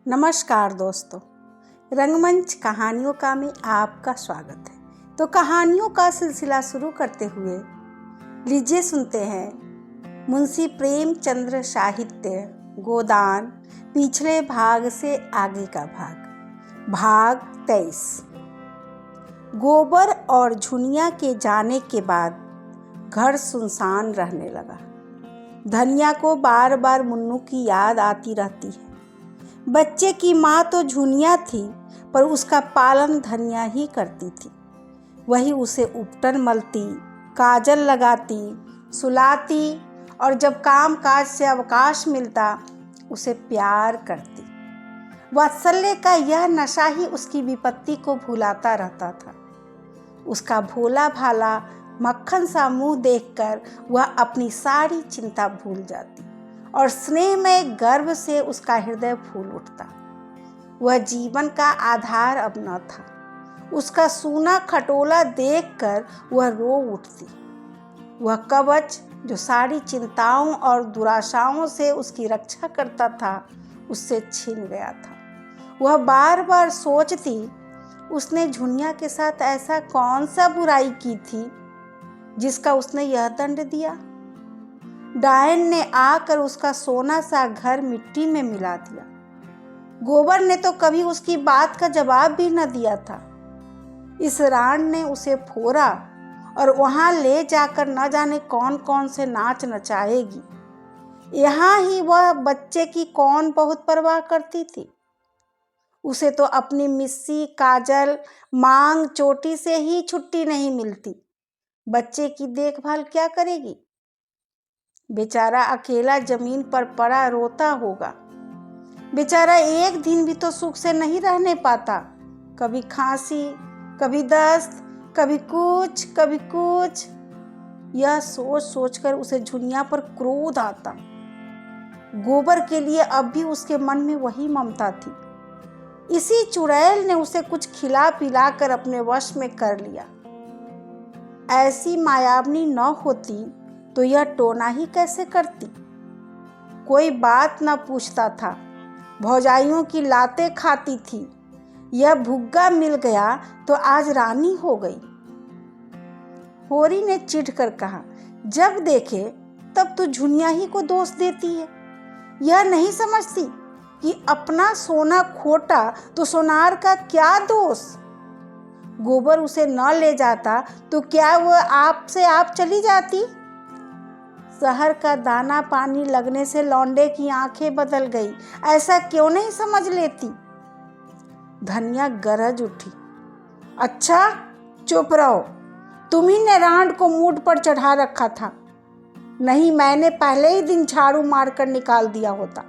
नमस्कार दोस्तों, रंगमंच कहानियों का में आपका स्वागत है। तो कहानियों का सिलसिला शुरू करते हुए लीजिए सुनते हैं मुंशी प्रेमचंद्र साहित्य गोदान पिछले भाग से आगे का भाग 23। गोबर और झुनिया के जाने के बाद घर सुनसान रहने लगा। धनिया को बार बार मुन्नू की याद आती रहती है। बच्चे की माँ तो झुनिया थी, पर उसका पालन धनिया ही करती थी। वही उसे उपटन मलती, काजल लगाती, सुलाती और जब काम काज से अवकाश मिलता उसे प्यार करती। वात्सल्य का यह नशा ही उसकी विपत्ति को भुलाता रहता था। उसका भोला भाला मक्खन सा मुंह देखकर वह अपनी सारी चिंता भूल जाती और स्नेह में गर्व से उसका हृदय फूल उठता। वह जीवन का आधार अब न था। उसका सूना खटोला देखकर वह रो उठती। वह कवच जो सारी चिंताओं और दुराशाओं से उसकी रक्षा करता था, उससे छिन गया था। वह बार बार सोचती, उसने झुनिया के साथ ऐसा कौन सा बुराई की थी जिसका उसने यह दंड दिया। डायन ने आकर उसका सोना सा घर मिट्टी में मिला दिया। गोबर ने तो कभी उसकी बात का जवाब भी न दिया था। इस राण ने उसे फोड़ा और वहां ले जाकर न जाने कौन कौन से नाच नचाएगी। यहाँ ही वह बच्चे की कौन बहुत परवाह करती थी। उसे तो अपनी मिस्सी काजल मांग चोटी से ही छुट्टी नहीं मिलती। बच्चे की देखभाल क्या करेगी। बेचारा अकेला जमीन पर पड़ा रोता होगा। बेचारा एक दिन भी तो सुख से नहीं रहने पाता। कभी खांसी, कभी दस्त, कभी कुछ। यह सोच सोचकर उसे झुनिया पर क्रोध आता। गोबर के लिए अब भी उसके मन में वही ममता थी। इसी चुड़ैल ने उसे कुछ खिला पिला कर अपने वश में कर लिया। ऐसी मायावनी न होती तो यह टोना ही कैसे करती। कोई बात न पूछता था। भौजाइयों की लातें खाती थी। यह भुग्गा मिल गया तो आज रानी हो गई। होरी ने चिढ़ कर कहा, जब देखे तब तो झुनिया ही को दोष देती है। यह नहीं समझती कि अपना सोना खोटा तो सोनार का क्या दोष। गोबर उसे न ले जाता तो क्या वह आप से आप चली जाती। शहर का दाना पानी लगने से लौंडे की आंखें बदल गई, ऐसा क्यों नहीं समझ लेती। धनिया गरज उठी, अच्छा चुप रहो। तुम्ही ने रांड को मूड पर चढ़ा रखा था, नहीं मैंने पहले ही दिन झाड़ू मारकर निकाल दिया होता।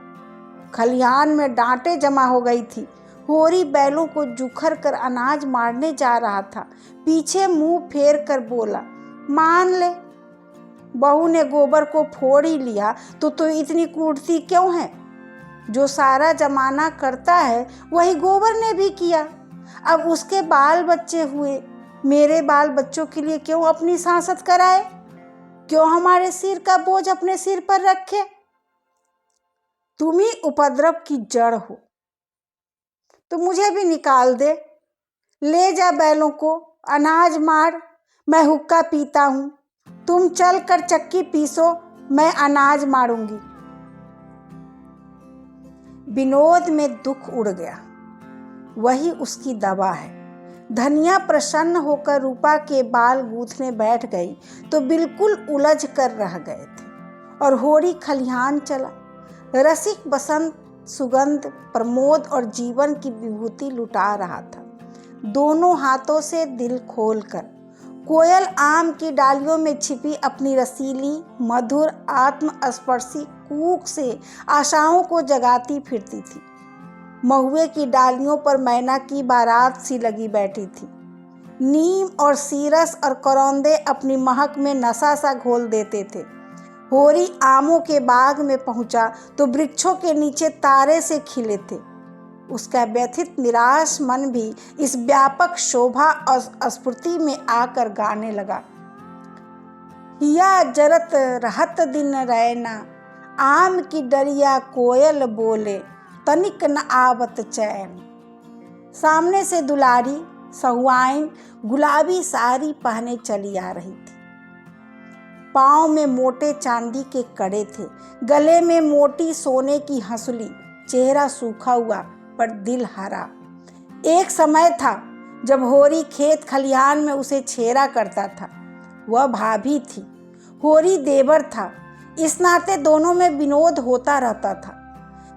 खलिहान में डांटें जमा हो गई थी। होरी बैलों को जुखर कर अनाज मारने जा रहा था। पीछे मुंह फेर कर बोला, मान ले बहू ने गोबर को फोड़ ही लिया तो इतनी कूटती क्यों है। जो सारा जमाना करता है वही गोबर ने भी किया। अब उसके बाल बच्चे हुए, मेरे बाल बच्चों के लिए क्यों अपनी सांसत कराए। क्यों हमारे सिर का बोझ अपने सिर पर रखे। तुम ही उपद्रव की जड़ हो, तो मुझे भी निकाल दे। ले जा बैलों को, अनाज मार, मैं हुक्का पीता हूँ। तुम चल कर चक्की पीसो, मैं अनाज मारूंगी। विनोद में दुख उड़ गया, वही उसकी दवा है। धनिया प्रसन्न होकर रूपा के बाल गूंथने बैठ गई तो बिल्कुल उलझ कर रह गए थे और होरी खलिहान चला। रसिक बसंत सुगंध प्रमोद और जीवन की विभूति लुटा रहा था, दोनों हाथों से दिल खोलकर। कोयल आम की डालियों में छिपी अपनी रसीली मधुर आत्मस्पर्शी कूक से आशाओं को जगाती फिरती थी। महुए की डालियों पर मैना की बारात सी लगी बैठी थी। नीम और सीरस और करौंदे अपनी महक में नशा सा घोल देते थे। होरी आमों के बाग में पहुंचा तो वृक्षों के नीचे तारे से खिले थे। उसका व्यथित निराश मन भी इस व्यापक शोभा और स्फूर्ति में आकर गाने लगा। हिया जरत रहत दिन रैना, आम की डरिया कोयल बोले, तनिक न आवत चैन। सामने से दुलारी सहुआइन गुलाबी साड़ी पहने चली आ रही थी। पाँव में मोटे चांदी के कड़े थे, गले में मोटी सोने की हंसुली, चेहरा सूखा हुआ पर दिल हरा। एक समय था जब होरी खेत खलिहान में उसे छेड़ा करता था। वह भाभी थी, होरी देवर था। इस नाते दोनों में विनोद होता रहता था।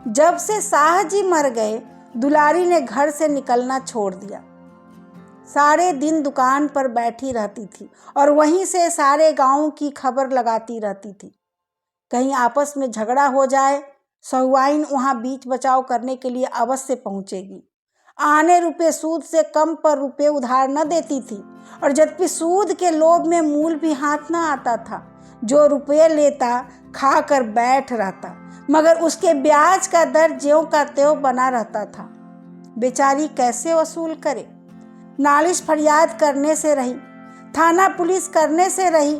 जब से शाह जी मर गए, दुलारी ने घर से निकलना छोड़ दिया। सारे दिन दुकान पर बैठी रहती थी और वहीं से सारे गांव की खबर लगाती रहती थी। कहीं आपस में झगड़ा हो जाए, सहुआइन वहां बीच बचाव करने के लिए अवश्य पहुंचेगी। आने रुपए सूद से कम पर रुपए उधार न देती थी, और यद्यपि सूद के लोभ में मूल भी हाथ न आता था। जो रुपये लेता खा कर बैठ रहता, मगर उसके ब्याज का दर ज्यों का त्यों बना रहता था। बेचारी कैसे वसूल करे। नालिश फरियाद करने से रही, थाना पुलिस करने से रही।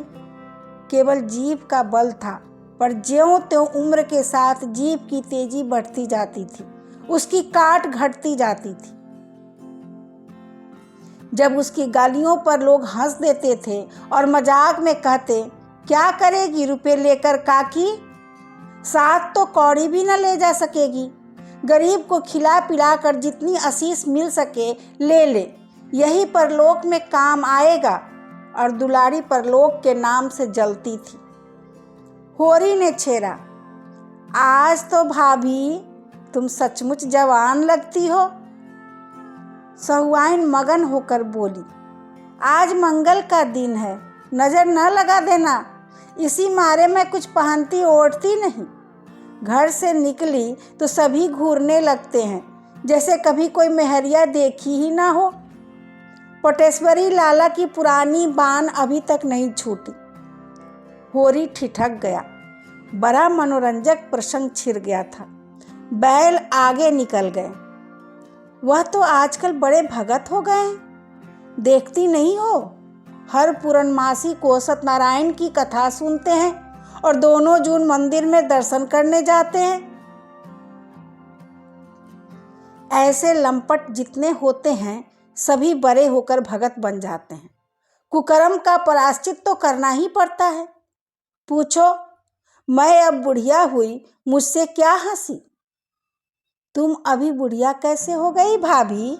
केवल जीभ का बल था, पर ज्यों त्यों उम्र के साथ जीभ की तेजी बढ़ती जाती थी, उसकी काट घटती जाती थी। जब उसकी गालियों पर लोग हंस देते थे और मजाक में कहते, क्या करेगी रुपए लेकर काकी, साथ तो कौड़ी भी न ले जा सकेगी। गरीब को खिला पिला कर जितनी आशीष मिल सके ले ले, यही परलोक में काम आएगा। और दुलारी परलोक के नाम से जलती थी। होरी ने छेड़ा, आज तो भाभी तुम सचमुच जवान लगती हो। सहुआइन मगन होकर बोली, आज मंगल का दिन है, नजर न लगा देना। इसी मारे मैं कुछ पहनती ओढ़ती नहीं। घर से निकली तो सभी घूरने लगते हैं, जैसे कभी कोई मेहरिया देखी ही ना हो। पटेश्वरी लाला की पुरानी बान अभी तक नहीं छूटी। होरी ठिठक गया। बड़ा मनोरंजक प्रसंग छिड़ गया था। बैल आगे निकल गए। वह तो आजकल बड़े भगत हो गए हैं, देखती नहीं हो। हर पूर्णमासी को सत्यनारायण की कथा सुनते हैं और दोनों जून मंदिर में दर्शन करने जाते हैं। ऐसे लंपट जितने होते हैं सभी बड़े होकर भगत बन जाते हैं। कुकर्म का प्रायश्चित तो करना ही पड़ता है। पूछो, मैं अब बुढ़िया हुई, मुझसे क्या हंसी। तुम अभी बुढ़िया कैसे हो गई भाभी?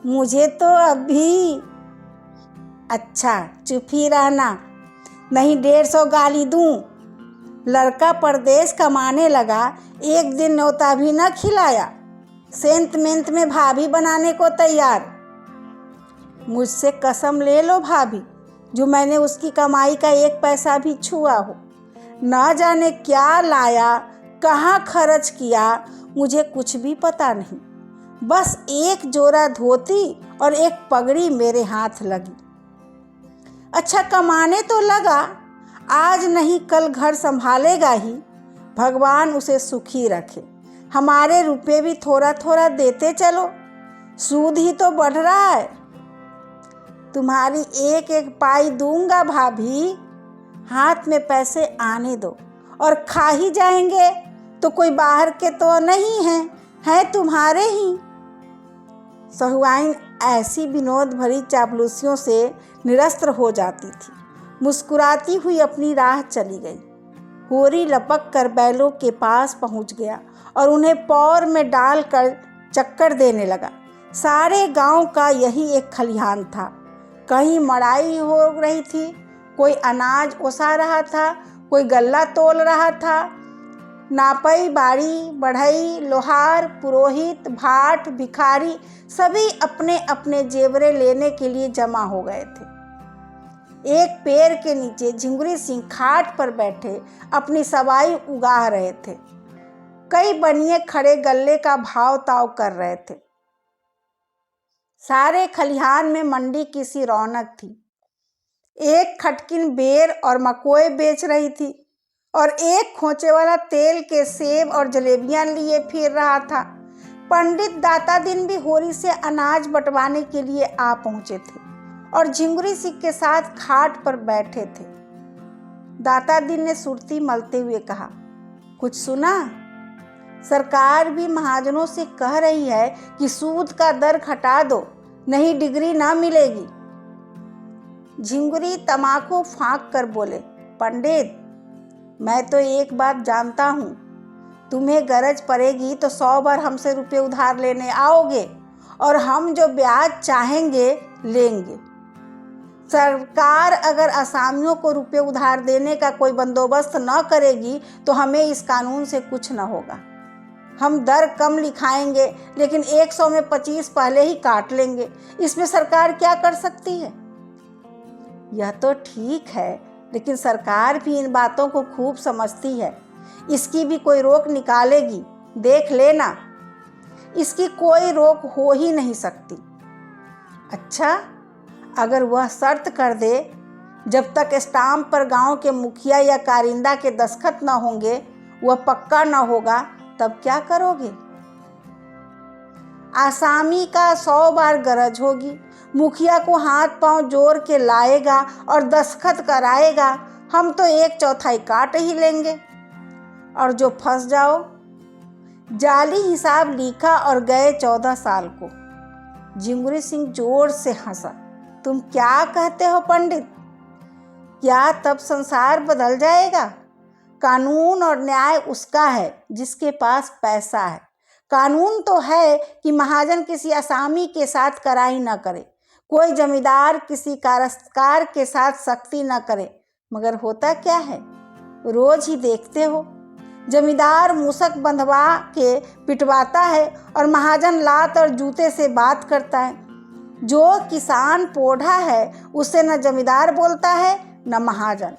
मुझे तो अभी। अच्छा चुप ही रहना, नहीं 150 गाली दूं। लड़का परदेश कमाने लगा, एक दिन न्योता भी न खिलाया, सेंत मेंत में भाभी बनाने को तैयार। मुझसे कसम ले लो भाभी, जो मैंने उसकी कमाई का एक पैसा भी छुआ हो। न जाने क्या लाया, कहाँ खर्च किया, मुझे कुछ भी पता नहीं। बस एक जोड़ा धोती और एक पगड़ी मेरे हाथ लगी। अच्छा कमाने तो लगा, आज नहीं कल घर संभालेगा ही। भगवान उसे सुखी रखे। हमारे रुपए भी थोड़ा थोड़ा देते चलो, सूद ही तो बढ़ रहा है। तुम्हारी एक एक पाई दूंगा भाभी, हाथ में पैसे आने दो। और खा ही जाएंगे तो कोई बाहर के तो नहीं हैं तुम्हारे ही। सहुआइन ऐसी विनोद भरी चापलूसियों से निरस्त्र हो जाती थी। मुस्कुराती हुई अपनी राह चली गई। होरी लपक कर बैलों के पास पहुंच गया और उन्हें पौर में डालकर चक्कर देने लगा। सारे गांव का यही एक खलिहान था। कहीं मड़ाई हो रही थी, कोई अनाज ओसा रहा था, कोई गल्ला तोल रहा था। नापई, बाड़ी, बढ़ई, लोहार, पुरोहित, भाट, भिखारी सभी अपने अपने जेवरे लेने के लिए जमा हो गए थे। एक पेड़ के नीचे झिंगुरी सिंह खाट पर बैठे अपनी सवाई उगा रहे थे। कई बनिए खड़े गल्ले का भाव ताव कर रहे थे। सारे खलिहान में मंडी की सी रौनक थी। एक खटकिन बेर और मकोए बेच रही थी और एक खोचे वाला तेल के सेब और जलेबियां लिए फिर रहा था। पंडित दाता दिन भी होरी से अनाज बंटवाने के लिए आ पहुंचे थे और झिंगुरी सिंह के साथ खाट पर बैठे थे। दाता दिन ने सुरती मलते हुए कहा, कुछ सुना? सरकार भी महाजनों से कह रही है कि सूद का दर घटा दो, नहीं डिग्री ना मिलेगी। झिंगुरी तमाकू फाँक कर बोले, पंडित, मैं तो एक बात जानता हूँ, तुम्हें गरज पड़ेगी तो 100 बार हमसे रुपये उधार लेने आओगे और हम जो ब्याज चाहेंगे लेंगे। सरकार अगर असामियों को रुपये उधार देने का कोई बंदोबस्त न करेगी तो हमें इस कानून से कुछ न होगा। हम दर कम लिखाएंगे लेकिन 100 में 25 पहले ही काट लेंगे। इसमें सरकार क्या कर सकती है? यह तो ठीक है, लेकिन सरकार भी इन बातों को खूब समझती है। इसकी भी कोई रोक निकालेगी, देख लेना। इसकी कोई रोक हो ही नहीं सकती। अच्छा, अगर वह शर्त कर दे जब तक स्टाम्प पर गांव के मुखिया या कारिंदा के दस्तखत न होंगे वह पक्का न होगा, तब क्या करोगे? आसामी का 100 बार गरज होगी, मुखिया को हाथ पांव जोड़ के लाएगा और दस्तखत कराएगा, हम तो 1/4 काट ही लेंगे। और जो फंस जाओ, जाली हिसाब लिखा और गए 14 साल को। झिंगुरी सिंह जोर से हंसा। तुम क्या कहते हो पंडित? क्या तब संसार बदल जाएगा? कानून और न्याय उसका है जिसके पास पैसा है। कानून तो है कि महाजन किसी असामी के साथ कराई न करे, कोई जमींदार किसी काश्तकार के साथ सख्ती न करे, मगर होता क्या है? रोज ही देखते हो, जमींदार मूसक बंधवा के पिटवाता है और महाजन लात और जूते से बात करता है। जो किसान पोढ़ा है उससे न जमींदार बोलता है न महाजन।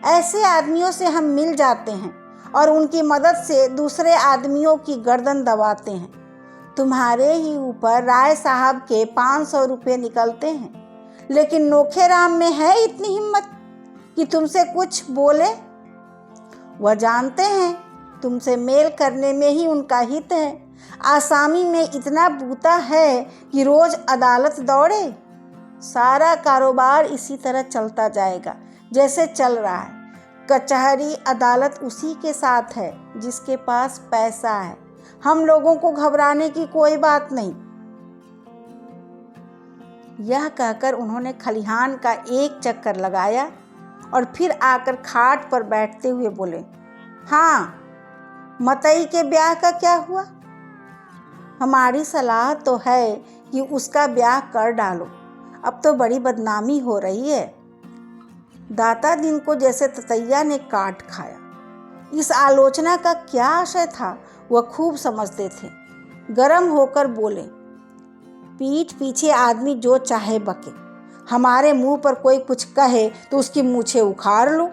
ऐसे आदमियों से हम मिल जाते हैं और उनकी मदद से दूसरे आदमियों की गर्दन दबाते हैं। तुम्हारे ही ऊपर राय साहब के 500 रुपये निकलते हैं, लेकिन नोखेराम में है इतनी हिम्मत कि तुमसे कुछ बोले? वह जानते हैं तुमसे मेल करने में ही उनका हित है। आसामी में इतना बूता है कि रोज अदालत दौड़े। सारा कारोबार इसी तरह चलता जाएगा जैसे चल रहा है। कचहरी अदालत उसी के साथ है जिसके पास पैसा है। हम लोगों को घबराने की कोई बात नहीं। यह कहकर उन्होंने खलिहान का एक चक्कर लगाया और फिर आकर खाट पर बैठते हुए बोले, हाँ, मतई के ब्याह का क्या हुआ? हमारी सलाह तो है कि उसका ब्याह कर डालो, अब तो बड़ी बदनामी हो रही है। दाता दिन को जैसे ततैया ने काट खाया। इस आलोचना का क्या आशय था वह खूब समझते थे। गरम होकर बोले, पीठ पीछे आदमी जो चाहे बके, हमारे मुंह पर कोई कुछ कहे तो उसकी मूछें उखाड़ लो।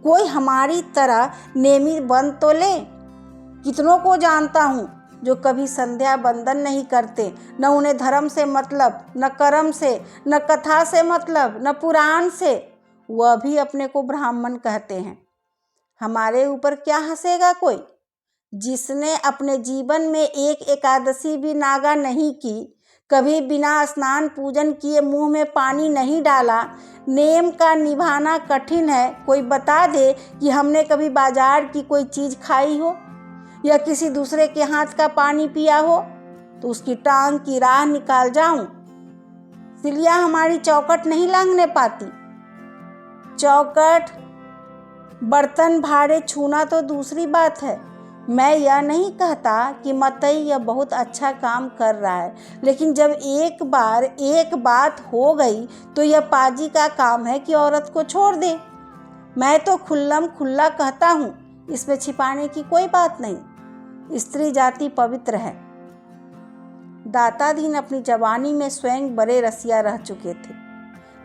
कोई हमारी तरह नेमी बन तो ले। कितनों को जानता हूँ जो कभी संध्या बंदन नहीं करते, न उन्हें धर्म से मतलब, न कर्म से, न कथा से मतलब, न पुराण से। वह भी अपने को ब्राह्मण कहते हैं। हमारे ऊपर क्या हंसेगा कोई? जिसने अपने जीवन में एक एकादशी भी नागा नहीं की, कभी बिना स्नान पूजन किए मुंह में पानी नहीं डाला, नेम का निभाना कठिन है, कोई बता दे कि हमने कभी बाजार की कोई चीज़ खाई हो या किसी दूसरे के हाथ का पानी पिया हो, तो उसकी टांग की राह निकाल जाऊं। सिलिया हमारी चौखट नहीं लांघने पाती। चौखट बर्तन भाड़े छूना तो दूसरी बात है। मैं यह नहीं कहता कि मतई यह बहुत अच्छा काम कर रहा है, लेकिन जब एक बार एक बात हो गई तो यह पाजी का काम है कि औरत को छोड़ दे। मैं तो खुल्लम खुल्ला कहता हूँ, इसमें छिपाने की कोई बात नहीं। स्त्री जाति पवित्र है। दाता दीन अपनी जवानी में स्वयं बड़े रसिया रह चुके थे,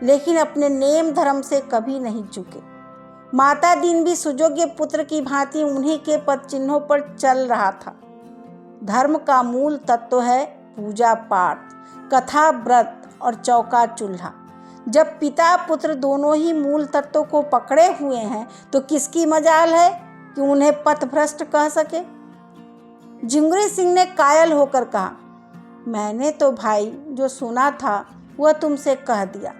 लेकिन अपने नेम धर्म से कभी नहीं चुके। माता दीन भी सुयोग्य पुत्र की भांति उन्हीं के पद चिन्हों पर चल रहा था। धर्म का मूल तत्व है पूजा पाठ, कथा व्रत और चौका चूल्हा। जब पिता पुत्र दोनों ही मूल तत्वों को पकड़े हुए हैं तो किसकी मजाल है कि उन्हें पथभ्रष्ट कह सके? झिंगुरी सिंह ने कायल होकर कहा, मैंने तो भाई जो सुना था वह तुमसे कह दिया।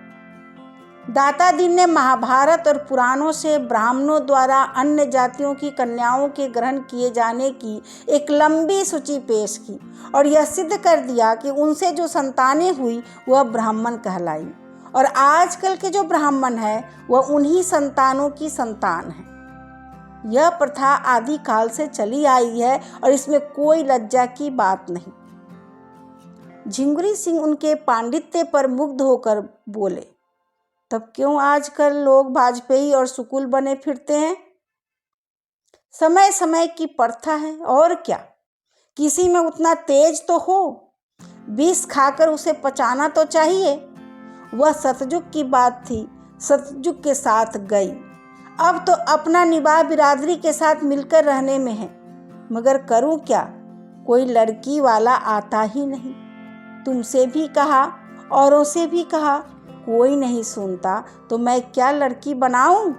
दाता दीन ने महाभारत और पुराणों से ब्राह्मणों द्वारा अन्य जातियों की कन्याओं के ग्रहण किए जाने की एक लंबी सूची पेश की और यह सिद्ध कर दिया कि उनसे जो संतानें हुई वह ब्राह्मण कहलाई और आजकल के जो ब्राह्मण है वह उन्हीं संतानों की संतान है। यह प्रथा आदि काल से चली आई है और इसमें कोई लज्जा की बात नहीं। झिंगुरी सिंह उनके पांडित्य पर मुग्ध होकर बोले, तब क्यों आजकल लोग वाजपेयी और सुकुल बने फिरते हैं? समय समय की प्रथा है और क्या। किसी में उतना तेज तो हो, विष खाकर उसे पचाना तो चाहिए। वह सतयुग की बात थी, सतयुग के साथ गई। अब तो अपना निवाह बिरादरी के साथ मिलकर रहने में है, मगर करूं क्या, कोई लड़की वाला आता ही नहीं। तुमसे भी कहा, औरों से भी कहा, कोई नहीं सुनता, तो मैं क्या लड़की बनाऊं?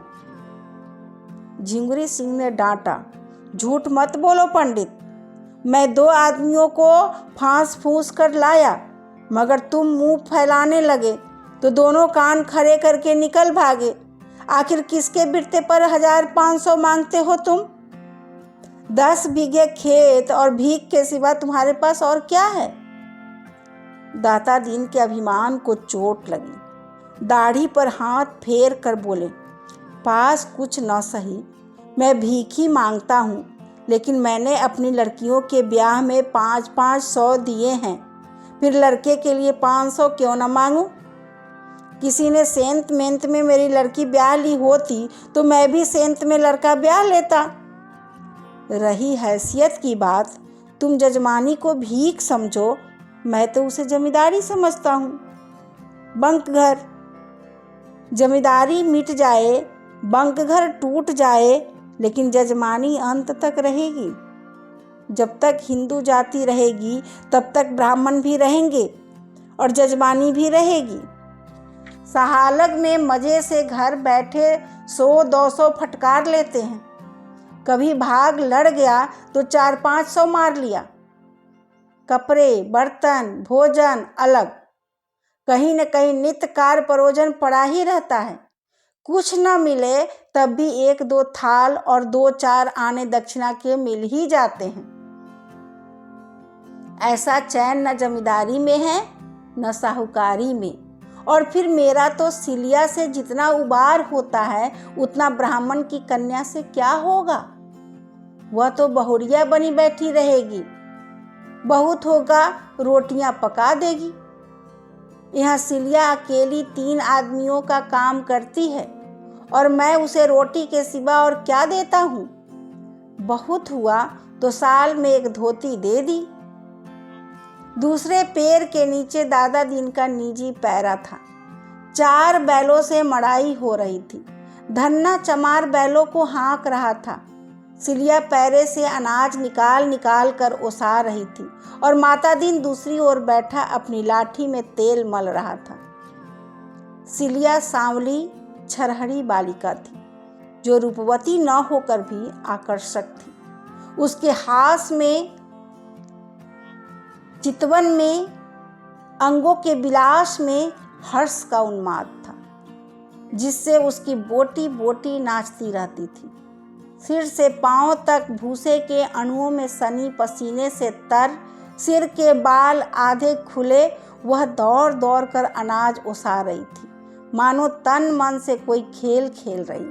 झिंगुरी सिंह ने डांटा, झूठ मत बोलो पंडित। मैं 2 आदमियों को फांस फूंस कर लाया, मगर तुम मुंह फैलाने लगे तो दोनों कान खड़े करके निकल भागे। आखिर किसके बिरते पर 1500 मांगते हो तुम? 10 बीघे खेत और भीख के सिवा तुम्हारे पास और क्या है? दाता दीन के अभिमान को चोट लगी। दाढ़ी पर हाथ फेर कर बोले, पास कुछ न सही, मैं भीख ही मांगता हूँ, लेकिन मैंने अपनी लड़कियों के ब्याह में 500 दिए हैं, फिर लड़के के लिए 500 क्यों न मांगूं? किसी ने सेंत मेंत में मेरी लड़की ब्याह ली होती तो मैं भी सेंत में लड़का ब्याह लेता। रही हैसियत की बात, तुम जजमानी को भीख समझो, मैं तो उसे जमींदारी समझता हूँ। बंक घर, जमींदारी मिट जाए, बंक घर टूट जाए, लेकिन जजमानी अंत तक रहेगी। जब तक हिंदू जाति रहेगी तब तक ब्राह्मण भी रहेंगे और जजमानी भी रहेगी। सहालग में मजे से घर बैठे 100-200 फटकार लेते हैं। कभी भाग लड़ गया तो 400-500 मार लिया। कपड़े, बर्तन, भोजन अलग, कहीं न कहीं नित्य कार्य परोजन पड़ा ही रहता है। कुछ न मिले तब भी 1-2 थाल और 2-4 आने दक्षिणा के मिल ही जाते हैं। ऐसा चैन न जमींदारी में है न साहूकारी में। और फिर मेरा तो सिलिया से जितना उबार होता है उतना ब्राह्मण की कन्या से क्या होगा? वह तो बहुरिया बनी बैठी रहेगी, बहुत होगा रोटियां पका देगी। यहाँ सिलिया अकेली 3 आदमियों का काम करती है और मैं उसे रोटी के सिवा और क्या देता हूँ? बहुत हुआ तो साल में 1 धोती दे दी। दूसरे पैर के नीचे दादा दीन का निजी पैरा था। 4 बैलों से मड़ाई हो रही थी। धन्ना चमार बैलों को हाँक रहा था। सिलिया पैरे से अनाज निकाल निकाल कर ओसा रही थी और माता दीन दूसरी ओर बैठा अपनी लाठी में तेल मल रहा था। सिलिया सांवली छरहरी बालिका थी, जो रूपवती न होकर भी आकर्षक थी। उसके हास में, चितवन में, अंगों के विलास में हर्ष का उन्माद था, जिससे उसकी बोटी बोटी नाचती रहती थी। सिर से पांव तक भूसे के अणुओं में सनी पसीने से तर, सिर के बाल आधे खुले, वह दौड़ दौड़ कर अनाज ओसा रही थी, मानो तन मन से कोई खेल खेल रही।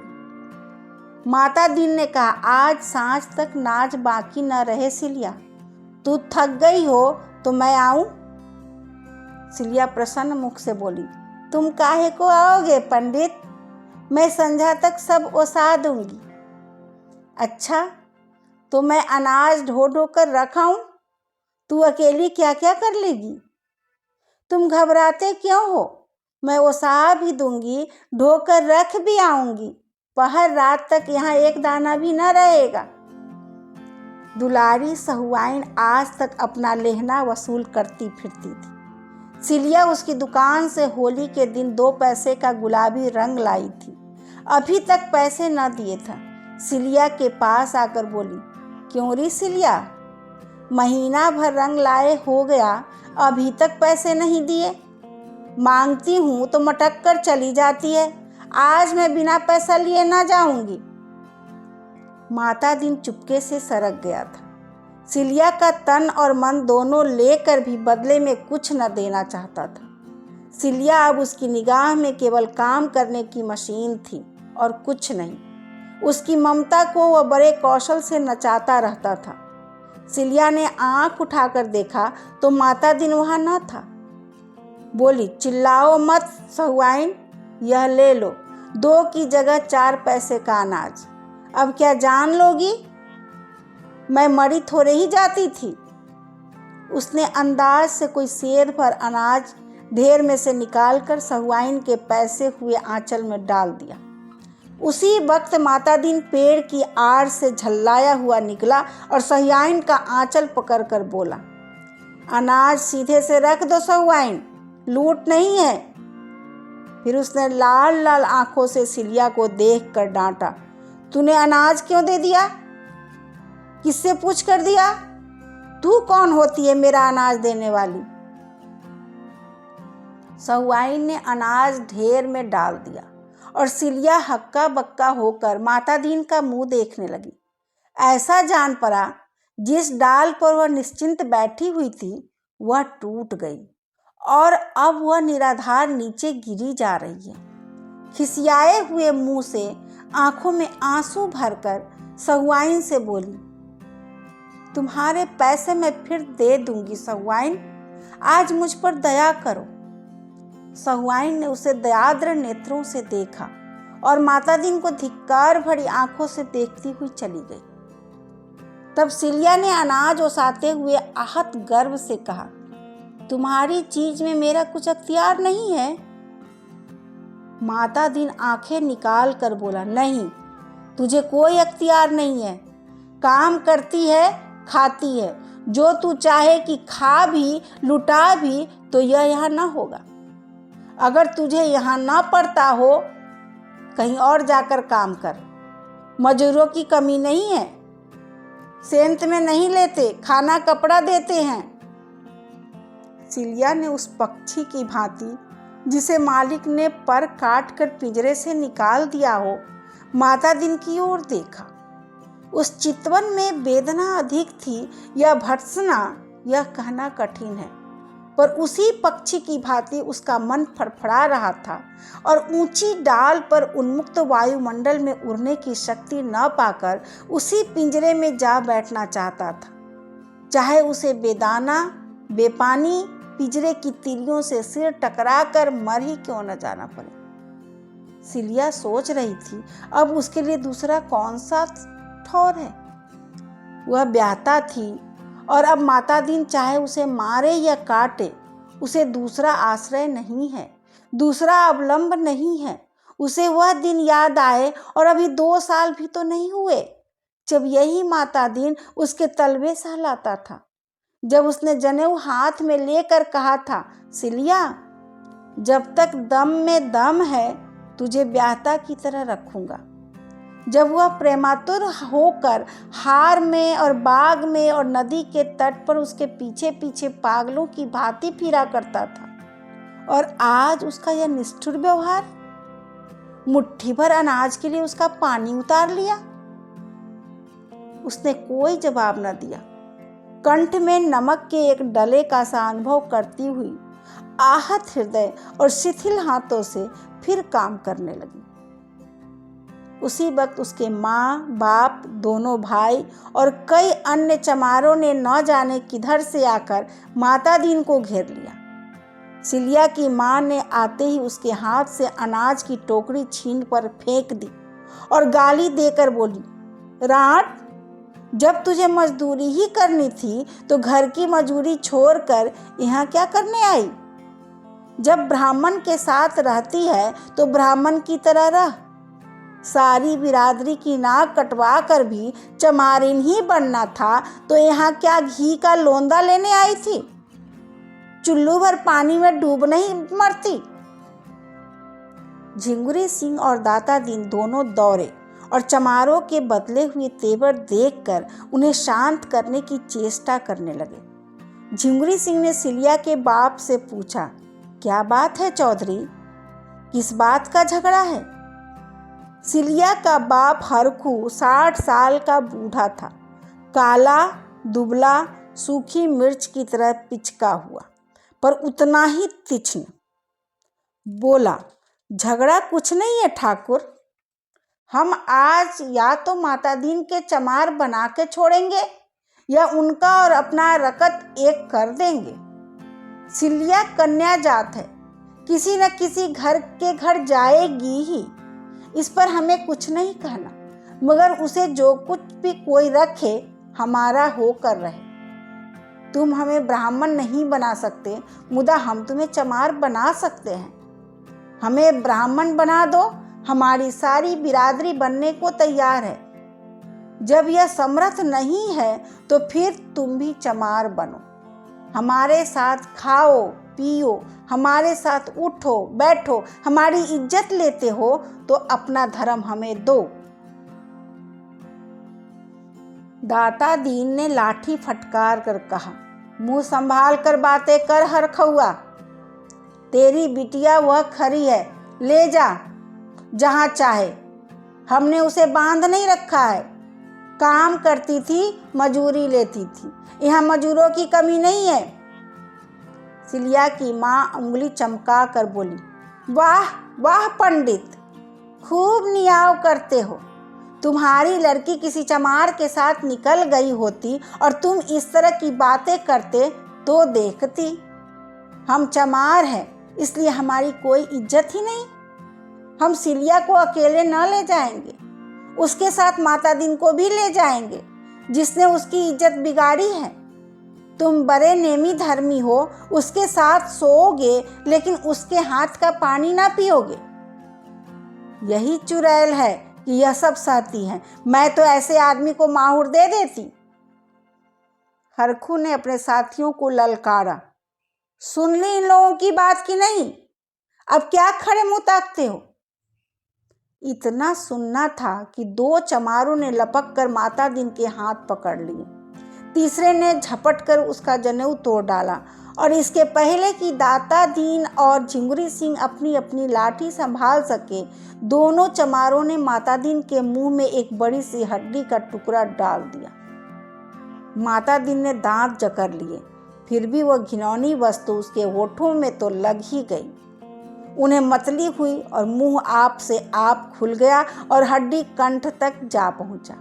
माता दीन ने कहा, आज सांझ तक नाच बाकी न रहे सिलिया, तू थक गई हो तो मैं आऊं? सिलिया प्रसन्न मुख से बोली, तुम काहे को आओगे पंडित, मैं संध्या तक सब ओसा दूंगी। अच्छा, तो मैं अनाज ढो ढो कर रखाऊं, तू अकेली क्या क्या कर लेगी? तुम घबराते क्यों हो? मैं ओसा भी दूंगी, ढो कर रख भी आऊंगी। पहर रात तक यहाँ 1 दाना भी न रहेगा। दुलारी सहुआइन आज तक अपना लेहना वसूल करती फिरती थी। सिलिया उसकी दुकान से होली के दिन 2 पैसे का गुलाबी रंग लाई थी। अभी तक पैसे न दिए था। सिलिया के पास आकर बोली, क्यों री सिलिया, महीना भर रंग लाए हो गया, अभी तक पैसे नहीं दिए? मांगती हूँ तो मटक कर चली जाती है। आज मैं बिना पैसा लिए ना जाऊंगी। माता दिन चुपके से सरक गया था। सिलिया का तन और मन दोनों लेकर भी बदले में कुछ न देना चाहता था। सिलिया अब उसकी निगाह में केवल काम करने की मशीन थी और कुछ नहीं। उसकी ममता को वह बड़े कौशल से नचाता रहता था। सिलिया ने आंख उठाकर देखा तो माता दिन वहां न था। बोली, चिल्लाओ मत सहुआइन, यह ले लो 2 की जगह 4 पैसे का अनाज। अब क्या जान लोगी? मैं मरी थोड़े ही जाती थी। उसने अंदाज से कोई सेर भर अनाज ढेर में से निकालकर सहुआइन के पैसे हुए आंचल में डाल दिया। उसी वक्त माता दिन पेड़ की आड़ से झल्लाया हुआ निकला और सहुआइन का आंचल पकड़कर बोला, अनाज सीधे से रख दो सहुआइन, लूट नहीं है। फिर उसने लाल लाल आंखों से सिलिया को देखकर डांटा, तूने अनाज क्यों दे दिया? किससे पूछ कर दिया? तू कौन होती है मेरा अनाज देने वाली? सहुआइन ने अनाज ढेर में डाल दिया और सिलिया हक्का बक्का होकर माता दीन का मुंह देखने लगी। ऐसा जान पड़ा जिस डाल पर वह निश्चिंत बैठी हुई थी वह टूट गई और अब वह निराधार नीचे गिरी जा रही है। खिसियाए हुए मुंह से आंखों में आंसू भरकर सहुआइन से बोली, तुम्हारे पैसे मैं फिर दे दूंगी सहुआइन, आज मुझ पर दया करो। सहुआइन ने उसे दयाद्र नेत्रों से देखा और माता दिन को धिक्कार भरी आंखों से देखती हुई चली गई। तब सिलिया ने अनाज ओसाते हुए आहत गर्व से कहा, तुम्हारी चीज में मेरा कुछ अख्तियार नहीं है? माता दिन आंखें निकाल कर बोला, नहीं, तुझे कोई अख्तियार नहीं है। काम करती है, खाती है, जो तू चाहे कि खा भी लुटा भी तो यह यहाँ न होगा। अगर तुझे यहाँ ना पड़ता हो कहीं और जाकर काम कर। मजदूरों की कमी नहीं है, सेंत में नहीं लेते, खाना कपड़ा देते हैं। सिलिया ने उस पक्षी की भांति जिसे मालिक ने पर काट कर पिंजरे से निकाल दिया हो माता दिन की ओर देखा। उस चितवन में वेदना अधिक थी या भर्त्सना, यह कहना कठिन है, पर उसी पक्षी की भांति उसका मन फड़फड़ा रहा था और ऊंची डाल पर उन्मुक्त वायुमंडल में उड़ने की शक्ति न पाकर उसी पिंजरे में जा बैठना चाहता था, चाहे उसे बेदाना बेपानी पिंजरे की तिलियों से सिर टकरा कर मर ही क्यों न जाना पड़े। सिलिया सोच रही थी अब उसके लिए दूसरा कौन सा ठौर है। वह ब्याहता थी और अब माता दिन चाहे उसे मारे या काटे, उसे दूसरा आश्रय नहीं है, दूसरा अवलंब नहीं है। उसे वह दिन याद आए और अभी 2 साल भी तो नहीं हुए जब यही माता दिन उसके तलवे सहलाता था, जब उसने जनेऊ हाथ में लेकर कहा था, सिलिया जब तक दम में दम है तुझे ब्याहता की तरह रखूंगा। जब वह प्रेमातुर होकर हार में और बाग में और नदी के तट पर उसके पीछे पीछे पागलों की भांति फिरा करता था, और आज उसका यह निष्ठुर व्यवहार, मुट्ठी भर अनाज के लिए उसका पानी उतार लिया। उसने कोई जवाब न दिया। कंठ में नमक के एक डले का सा अनुभव करती हुई आहत हृदय और शिथिल हाथों से फिर काम करने लगी। उसी वक्त उसके माँ बाप, दोनों भाई और कई अन्य चमारों ने न जाने किधर से आकर माता दीन को घेर लिया। सिलिया की माँ ने आते ही उसके हाथ से अनाज की टोकरी छीन पर फेंक दी और गाली देकर बोली, राट, जब तुझे मजदूरी ही करनी थी तो घर की मजूरी छोड़कर यहाँ क्या करने आई? जब ब्राह्मण के साथ रहती है तो ब्राह्मण की तरह रह। सारी बिरादरी की नाक कटवा कर भी चमारिन ही बनना था तो यहाँ क्या घी का लोंदा लेने आई थी? चुल्लू भर पानी में डूब नहीं मरती। झिंगुरी सिंह और दाता दिन दोनों दौड़े और चमारों के बदले हुए तेवर देखकर उन्हें शांत करने की चेष्टा करने लगे। झिंगुरी सिंह ने सिलिया के बाप से पूछा, क्या बात है चौधरी, किस बात का झगड़ा है? सिलिया का बाप हरखू 60 साल का बूढ़ा था, काला, दुबला, सूखी मिर्च की तरह पिचका हुआ, पर उतना ही तीक्ष्ण। बोला, झगड़ा कुछ नहीं है ठाकुर, हम आज या तो माता दीन के चमार बना के छोड़ेंगे या उनका और अपना रकत एक कर देंगे। सिलिया कन्या जात है, किसी न किसी घर के घर जाएगी ही, इस पर हमें कुछ नहीं कहना, मगर उसे जो कुछ भी कोई रखे हमारा होकर रहे। तुम हमें ब्राह्मण नहीं बना सकते, मुदा हम तुम्हें चमार बना सकते हैं। हमें ब्राह्मण बना दो, हमारी सारी बिरादरी बनने को तैयार है। जब यह समर्थ नहीं है तो फिर तुम भी चमार बनो, हमारे साथ खाओ पियो, हमारे साथ उठो बैठो, हमारी इज्जत लेते हो तो अपना धर्म हमें दो। दाता दीन ने लाठी फटकार कर कहा, मुंह संभाल कर बातें कर हरखुआ, तेरी बिटिया वह खरी है, ले जा जहां चाहे, हमने उसे बांध नहीं रखा है। काम करती थी, मजूरी लेती थी, यहाँ मजूरों की कमी नहीं है। सिलिया की माँ उंगली चमका कर बोली, वाह वाह पंडित, खूब नियाव करते हो। तुम्हारी लड़की किसी चमार के साथ निकल गई होती और तुम इस तरह की बातें करते तो देखती। हम चमार हैं, इसलिए हमारी कोई इज्जत ही नहीं। हम सिलिया को अकेले न ले जाएंगे, उसके साथ माता दीन को भी ले जाएंगे, जिसने उसकी इज्जत बिगाड़ी है। तुम बड़े नेमी धर्मी हो, उसके साथ सोओगे लेकिन उसके हाथ का पानी ना पियोगे। यही चुड़ैल है कि यह सब सहती है, मैं तो ऐसे आदमी को माहुर दे देती। हरखू ने अपने साथियों को ललकारा, सुन ली इन लोगों की बात की नहीं, अब क्या खड़े मुंह ताकते हो? इतना सुनना था कि 2 चमारों ने लपक कर माता दीन के हाथ पकड़ लिए, तीसरे ने झपट कर उसका जनेऊ तोड़ डाला, और इसके पहले कि दाता दीन और झिंगुरी सिंह अपनी अपनी लाठी संभाल सके, दोनों चमारों ने माता दीन के मुंह में एक बड़ी सी हड्डी का टुकड़ा डाल दिया। माता दीन ने दांत जकड़ लिए, फिर भी वह घिनौनी वस्तु उसके होठों में तो लग ही गई। उन्हें मतली हुई और मुंह आप से आप खुल गया और हड्डी कंठ तक जा पहुंचा।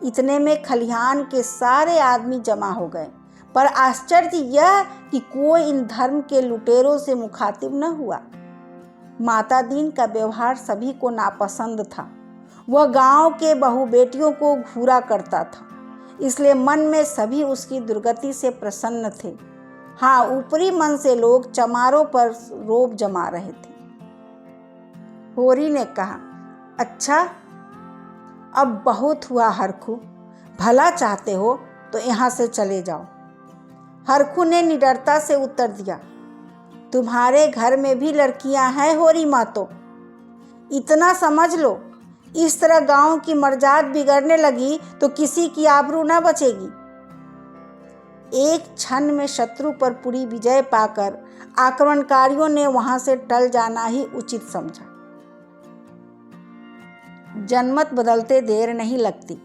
इतने में खलिहान के सारे आदमी जमा हो गए, पर आश्चर्य यह कि कोई इन धर्म के लुटेरों से मुखातिब न हुआ। माता दीन का व्यवहार सभी को नापसंद था। वह गांव के बहू बेटियों को घूरा करता था, इसलिए मन में सभी उसकी दुर्गति से प्रसन्न थे। हाँ, ऊपरी मन से लोग चमारों पर रोब जमा रहे थे। होरी ने कहा, अच्छा अब बहुत हुआ हरखू, भला चाहते हो तो यहाँ से चले जाओ। हरखू ने निडरता से उत्तर दिया, तुम्हारे घर में भी लड़कियां हैं होरी मातो, इतना समझ लो, इस तरह गांव की मर्जाद बिगड़ने लगी तो किसी की आबरू न बचेगी। एक क्षण में शत्रु पर पूरी विजय पाकर आक्रमणकारियों ने वहां से टल जाना ही उचित समझा। जनमत बदलते देर नहीं लगती,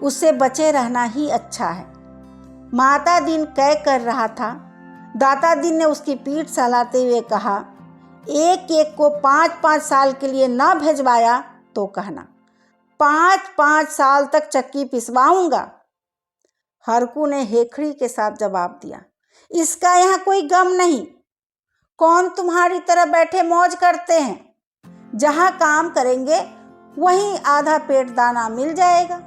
उससे बचे रहना ही अच्छा है। माता दीन कह कर रहा था, दाता दीन ने उसकी पीठ सहलाते हुए कहा, एक एक को 5-5 साल के लिए न भेजवाया तो कहना, 5-5 साल तक चक्की पिसवाऊंगा। हरकू ने हेखड़ी के साथ जवाब दिया, इसका यहाँ कोई गम नहीं, कौन तुम्हारी तरह बैठे मौज करते हैं, जहाँ काम करेंगे वहीं आधा पेट दाना मिल जाएगा।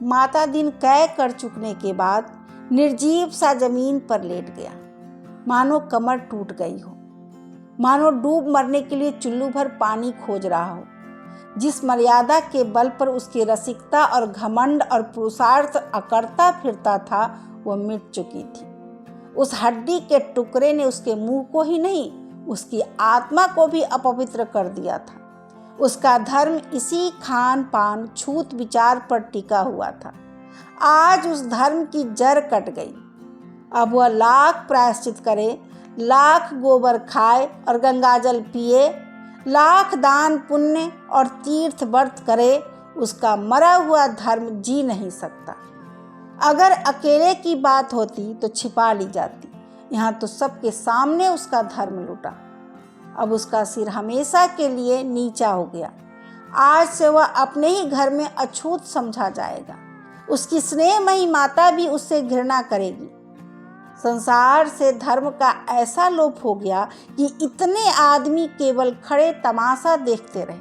माता दीन कह कर चुकने के बाद निर्जीव सा जमीन पर लेट गया, मानो कमर टूट गई हो, मानो डूब मरने के लिए चुल्लू भर पानी खोज रहा हो। जिस मर्यादा के बल पर उसकी रसिकता और घमंड और पुरुषार्थ अकड़ता फिरता था, वह मिट चुकी थी। उस हड्डी के टुकड़े ने उसके मुंह को ही नहीं, उसकी आत्मा को भी अपवित्र कर दिया था। उसका धर्म इसी खान पान छूत विचार पर टिका हुआ था। आज उस धर्म की जड़ कट गई। अब वह लाख प्रायश्चित करे, लाख गोबर खाए और गंगाजल पिए, लाख दान पुण्य और तीर्थ व्रत करे, उसका मरा हुआ धर्म जी नहीं सकता। अगर अकेले की बात होती तो छिपा ली जाती, यहाँ तो सबके सामने उसका धर्म लूटा। अब उसका सिर हमेशा के लिए नीचा हो गया। आज से वह अपने ही घर में अछूत समझा जाएगा। उसकी स्नेहमयी माता भी उससे घृणा करेगी। संसार से धर्म का ऐसा लोप हो गया कि इतने आदमी केवल खड़े तमाशा देखते रहे,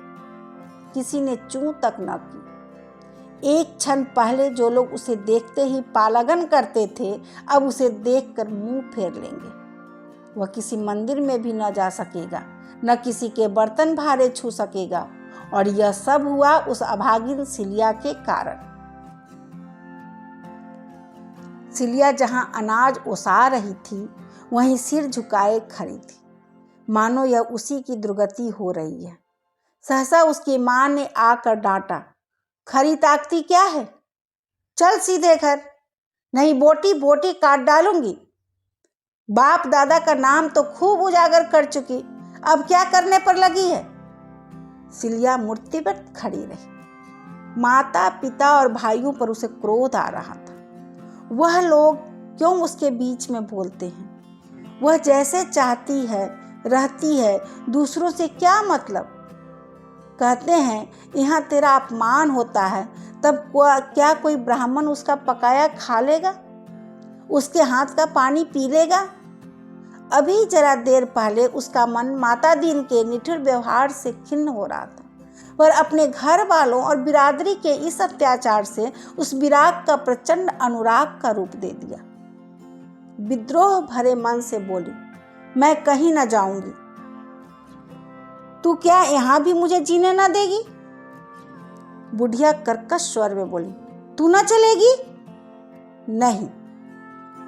किसी ने चूं तक न की। एक क्षण पहले जो लोग उसे देखते ही पालागन करते थे, अब उसे देखकर मुंह फेर लेंगे। वह किसी मंदिर में भी न जा सकेगा, न किसी के बर्तन भारे छू सकेगा, और यह सब हुआ उस अभागिन सिलिया के कारण। सिलिया जहां अनाज ओसा रही थी, वहीं सिर झुकाए खड़ी थी, मानो यह उसी की दुर्गति हो रही है। सहसा उसकी मां ने आकर डांटा, खरी ताकती क्या है, चल सीधे घर, नहीं बोटी बोटी काट डालूंगी। बाप दादा का नाम तो खूब उजागर कर चुकी, अब क्या करने पर लगी है। सिलिया मूर्तिवत खड़ी रही। माता पिता और भाइयों पर उसे क्रोध आ रहा था। वह लोग क्यों उसके बीच में बोलते हैं। वह जैसे चाहती है रहती है, दूसरों से क्या मतलब। कहते हैं यहाँ तेरा अपमान होता है, तब क्या कोई ब्राह्मण उसका पकाया खा लेगा, उसके हाथ का पानी पी लेगा। अभी जरा देर पहले उसका मन माता दीन के निठुर व्यवहार से खिन्न हो रहा था, पर अपने घर वालों और बिरादरी के इस अत्याचार से उस विराग का प्रचंड अनुराग का रूप दे दिया। विद्रोह भरे मन से बोली, मैं कहीं न जाऊंगी। तू क्या यहाँ भी मुझे जीने न देगी। बुढ़िया कर्कश स्वर में बोली, तू न चलेगी। नहीं,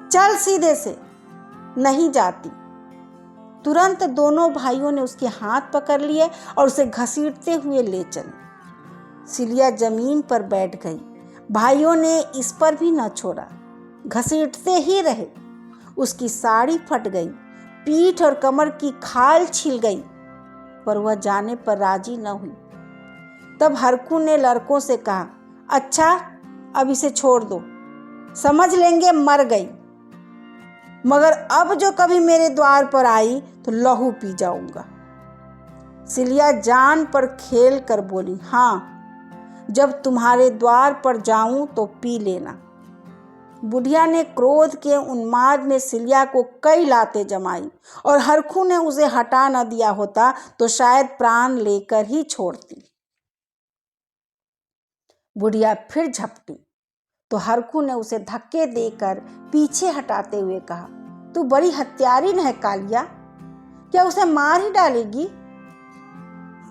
चल सीधे से। नहीं जाती। तुरंत दोनों भाइयों ने उसके हाथ पकड़ लिए और उसे घसीटते हुए ले चले। सिलिया जमीन पर बैठ गई। भाइयों ने इस पर भी न छोड़ा, घसीटते ही रहे। उसकी साड़ी फट गई, पीठ और कमर की खाल छिल गई, पर वह जाने पर राजी न हुई। तब हरकू ने लड़कों से कहा, अच्छा अब इसे छोड़ दो, समझ लेंगे मर गई, मगर अब जो कभी मेरे द्वार पर आई तो लहू पी जाऊंगा। सिलिया जान पर खेल कर बोली, हाँ, जब तुम्हारे द्वार पर जाऊं तो पी लेना। बुढ़िया ने क्रोध के उन्माद में सिलिया को कई लातें जमाई, और हरखू ने उसे हटा न दिया होता तो शायद प्राण लेकर ही छोड़ती। बुढ़िया फिर झपटी तो हरखू ने उसे धक्के देकर पीछे हटाते हुए कहा, तू बड़ी हत्यारिन है कालिया, क्या उसे मार ही डालेगी।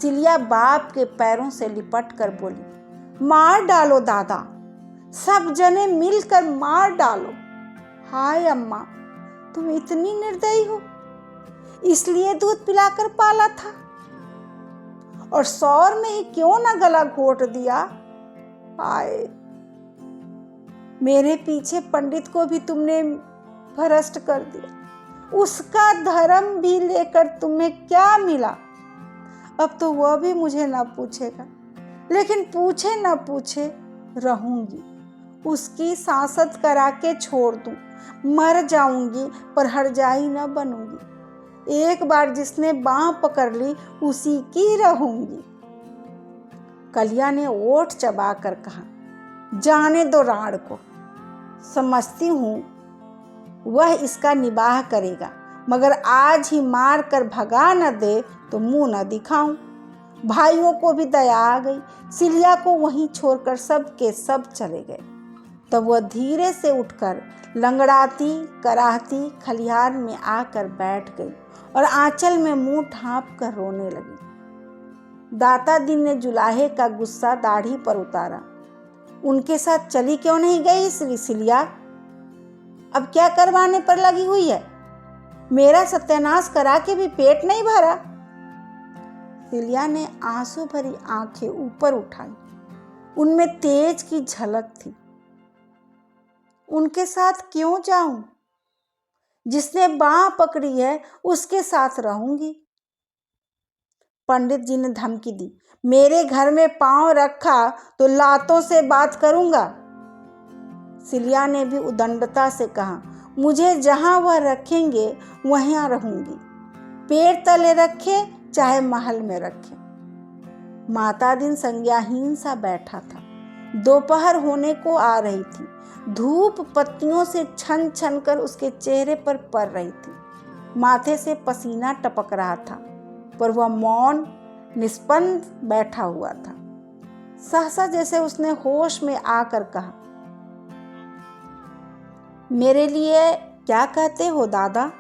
सिलिया बाप के पैरों से लिपट कर बोली, मार डालो दादा, सब जने मिलकर मार डालो। हाय अम्मा, तुम इतनी निर्दयी हो, इसलिए दूध पिलाकर पाला था, और सौर में ही क्यों ना गला घोट दिया। हाय, मेरे पीछे पंडित को भी तुमने भ्रष्ट कर दिया, उसका धर्म भी लेकर तुम्हें क्या मिला। अब तो वह भी मुझे ना पूछेगा, लेकिन पूछे ना पूछे रहूंगी, उसकी सांसत करा के छोड़ दूं, मर जाऊंगी पर हरजाई न बनूंगी। एक बार जिसने बांह पकड़ ली उसी की रहूंगी। कलिया ने ओठ चबा कर कहा, जाने दो राण को, समझती हूं वह इसका निबाह करेगा, मगर आज ही मार कर भगा न दे तो मुंह न दिखाऊं। भाइयों को भी दया आ गई। सिलिया को वहीं छोड़कर सब के सब चले गए। तब वह धीरे से उठकर लंगड़ाती कराहती खलिहान में आकर बैठ गई और आंचल में मुंह ढांप कर रोने लगी। दाता दिन ने जुलाहे का गुस्सा दाढ़ी पर उतारा। उनके साथ चली क्यों नहीं गई सिलिया, अब क्या करवाने पर लगी हुई है। मेरा सत्यानाश करा के भी पेट नहीं भरा। सिलिया ने आंसू भरी आंखें ऊपर उठाई, उनमें तेज की झलक थी। उनके साथ क्यों जाऊं, जिसने बाह पकड़ी है उसके साथ रहूंगी। पंडित जी ने धमकी दी, मेरे घर में पांव रखा तो लातों से बात करूंगा। सिलिया ने भी उदंडता से कहा, मुझे जहां वह रखेंगे वहां रहूंगी, पेड़ तले रखे चाहे महल में रखे। माता दिन संज्ञाहीन सा बैठा था। दोपहर होने को आ रही थी। धूप पत्तियों से छन छन कर उसके चेहरे पर पड़ रही थी। माथे से पसीना टपक रहा था, पर वह मौन निष्पन्द बैठा हुआ था। सहसा जैसे उसने होश में आकर कहा, मेरे लिए क्या कहते हो दादा?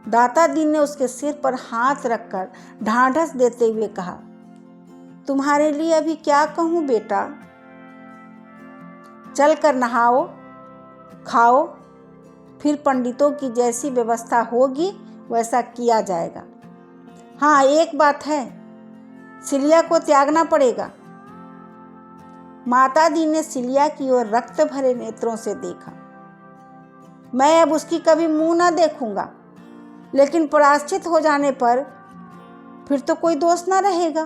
दाता दीन ने उसके सिर पर हाथ रखकर ढांढस देते हुए कहा, तुम्हारे लिए अभी क्या कहूं बेटा? चल कर नहाओ, खाओ, फिर पंडितों की जैसी व्यवस्था होगी वैसा किया जाएगा। हाँ, एक बात है, सिलिया को त्यागना पड़ेगा। माता दी ने सिलिया की ओर रक्त भरे नेत्रों से देखा। मैं अब उसकी कभी मुंह ना देखूंगा, लेकिन प्रायश्चित हो जाने पर फिर तो कोई दोष ना रहेगा।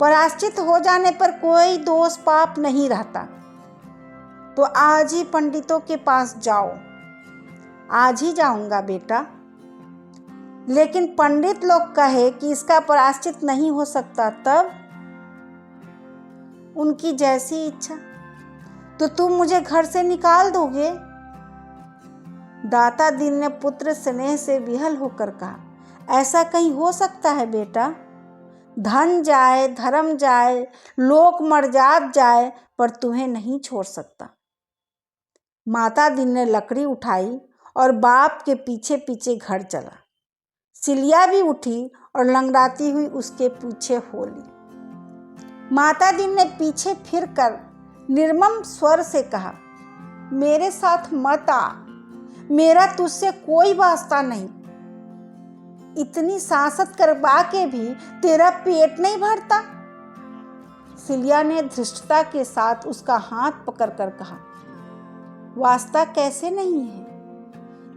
प्रायश्चित हो जाने पर कोई दोष पाप नहीं रहता। तो आज ही पंडितों के पास जाओ। आज ही जाऊंगा बेटा, लेकिन पंडित लोग कहे कि इसका प्रायश्चित नहीं हो सकता, तब उनकी जैसी इच्छा। तो तुम मुझे घर से निकाल दोगे? दाता दीन ने पुत्र स्नेह से विहल होकर कहा, ऐसा कहीं हो सकता है बेटा? धन जाए, धर्म जाए, लोक मर्यादा जाए, पर तुम्हें नहीं छोड़ सकता। माता दिन ने लकड़ी उठाई और बाप के पीछे पीछे घर चला। सिलिया भी उठी और लंगड़ाती हुई उसके पीछे हो ली। माता दिन ने पीछे फिरकर निर्मम स्वर से कहा, मेरे साथ मत आ, मेरा तुझसे कोई वास्ता नहीं। इतनी सांसत करवा के भी तेरा पेट नहीं भरता? सिलिया ने धृष्टता के साथ उसका हाथ पकड़कर कहा, वास्ता कैसे नहीं है?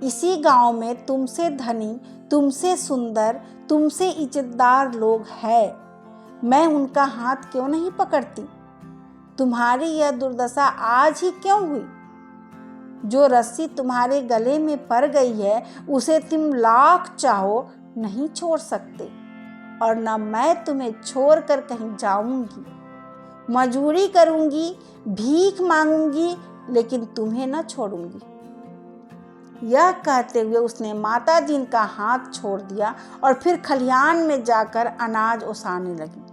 इसी गांव में तुमसे धनी, तुमसे सुंदर, तुमसे इज्जतदार लोग हैं। मैं उनका हाथ क्यों नहीं पकड़ती? तुम्हारी यह दुर्दशा आज ही क्यों हुई? जो रस्सी तुम्हारे गले में पड़ गई है उसे तुम लाख चाहो नहीं छोड़ सकते, और न मैं तुम्हें छोड़कर कहीं जाऊंगी। मजूरी करूंगी, भीख मांगूंगी, लेकिन तुम्हें न छोड़ूंगी। यह कहते हुए उसने माता दीन का हाथ छोड़ दिया और फिर खलिहान में जाकर अनाज ओसाने लगी।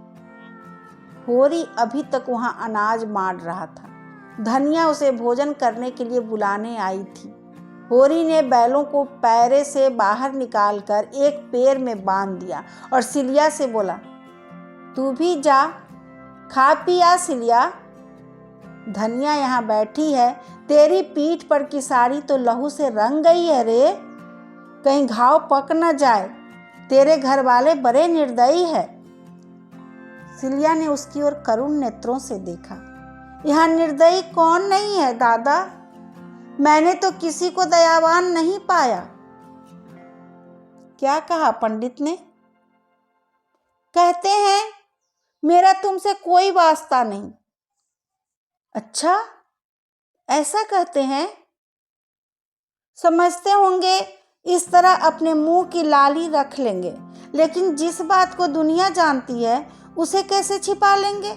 होरी अभी तक वहां अनाज मार रहा था। धनिया उसे भोजन करने के लिए बुलाने आई थी। होरी ने बैलों को पैरे से बाहर निकालकर एक पेड़ में बांध दिया और सिलिया से बोला, तू भी जा, खा पी आ सिलिया। धनिया यहाँ बैठी है, तेरी पीठ पर की साड़ी तो लहू से रंग गई है रे, कहीं घाव पक न जाए। तेरे घर वाले बड़े निर्दयी है। सिलिया ने उसकी ओर करुण नेत्रों से देखा। यहाँ निर्दयी कौन नहीं है दादा? मैंने तो किसी को दयावान नहीं पाया। क्या कहा पंडित ने? कहते हैं मेरा तुमसे कोई वास्ता नहीं। अच्छा, ऐसा कहते हैं? समझते होंगे इस तरह अपने मुंह की लाली रख लेंगे, लेकिन जिस बात को दुनिया जानती है उसे कैसे छिपा लेंगे?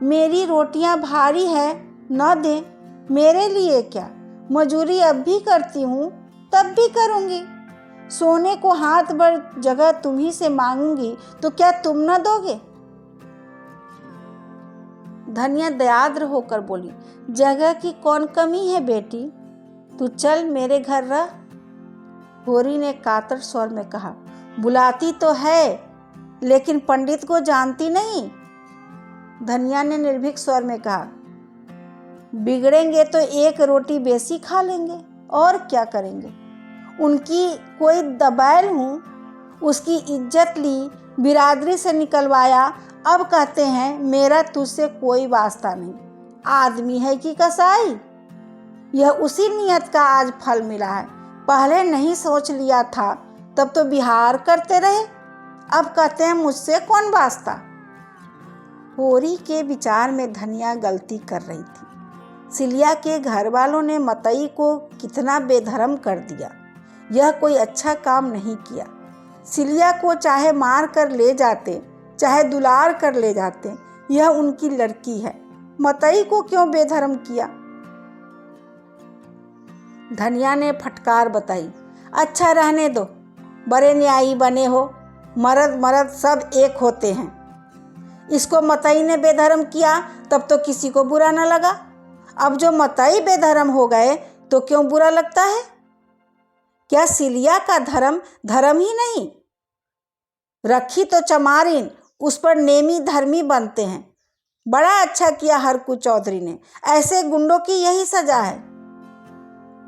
मेरी रोटियां भारी है, न दे, मेरे लिए क्या? मजूरी अब भी करती हूँ, तब भी करूँगी। सोने को हाथ भर जगह तुम्ही से मांगूंगी तो क्या तुम न दोगे? धनिया दयाद्र होकर बोली, जगह की कौन कमी है बेटी, तू चल मेरे घर रह। होरी ने कातर स्वर में कहा, बुलाती तो है लेकिन पंडित को जानती नहीं। धनिया ने निर्भीक स्वर में कहा, बिगड़ेंगे तो एक रोटी बेसी खा लेंगे, और क्या करेंगे? उनकी कोई दबैल हूँ, उसकी इज्जत ली, बिरादरी से निकलवाया, अब कहते हैं मेरा तुझसे कोई वास्ता नहीं। आदमी है कि कसाई? यह उसी नियत का आज फल मिला है। पहले नहीं सोच लिया था तब तो बिहार करते रहे, अब कहते हैं मुझसे कौन वास्ता। होरी के विचार में धनिया गलती कर रही थी। सिलिया के घर वालों ने मतई को कितना बेधर्म कर दिया। यह कोई अच्छा काम नहीं किया। सिलिया को चाहे मार कर ले जाते, चाहे दुलार कर ले जाते, यह उनकी लड़की है। मतई को क्यों बेधर्म किया? धनिया ने फटकार बताई, अच्छा रहने दो, बड़े न्यायी बने हो, मर्द मर्द सब एक होते हैं। इसको मतई ने बेधर्म किया तब तो किसी को बुरा न लगा, अब जो मतई बेधर्म हो गए तो क्यों बुरा लगता है? क्या सिलिया का धर्म धर्म ही नहीं? रखी तो चमारिन, उस पर नेमी धर्मी बनते हैं। बड़ा अच्छा किया हरकू चौधरी ने, ऐसे गुंडों की यही सजा है।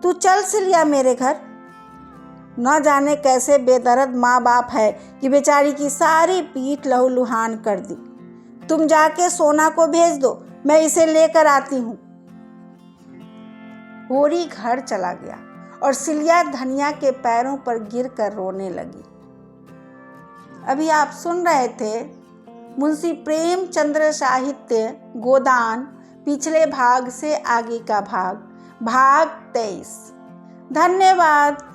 तू चल सिलिया मेरे घर। न जाने कैसे बेदर्द माँ बाप है कि बेचारी की सारी पीठ लहूलुहान कर दी। तुम जाके सोना को भेज दो, मैं इसे लेकर आती हूँ। होरी घर चला गया और सिलिया धनिया के पैरों पर गिरकर रोने लगी। अभी आप सुन रहे थे मुंशी प्रेमचंद्र साहित्य गोदान, पिछले भाग से आगे का भाग, भाग 23। धन्यवाद।